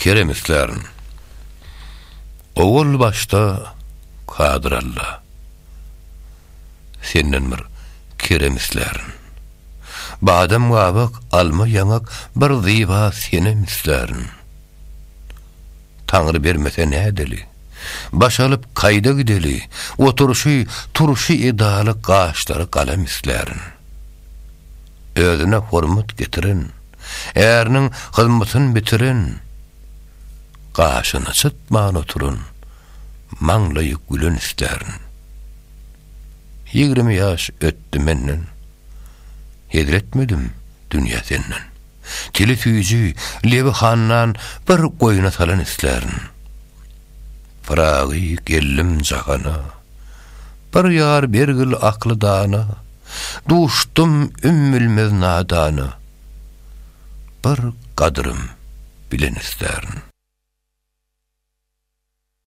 keremislerin. Oğul başta kadıralla. Senden bir keremislerin. Badam gabak alma yanak bir ziba senemislerin. Tanrı bermese ne edeli? Baş alıp kayda gideli. Turuşu edalı qaşları kalem islerin. Özüne hormat getirin. Erinin hizmetini bitirin. Qaşını çıtman oturun. Manglayıp gülün isterin. 20 yaş öttü menden. Hedretmedim dünya senden. Tili tüyücü, levi hannan bir koyuna salan isterin. Fıragı gellim cahana. Bir yar bergil aklı dana. Duştum ümmülmez nadana. Bir kadrım bilen isterin.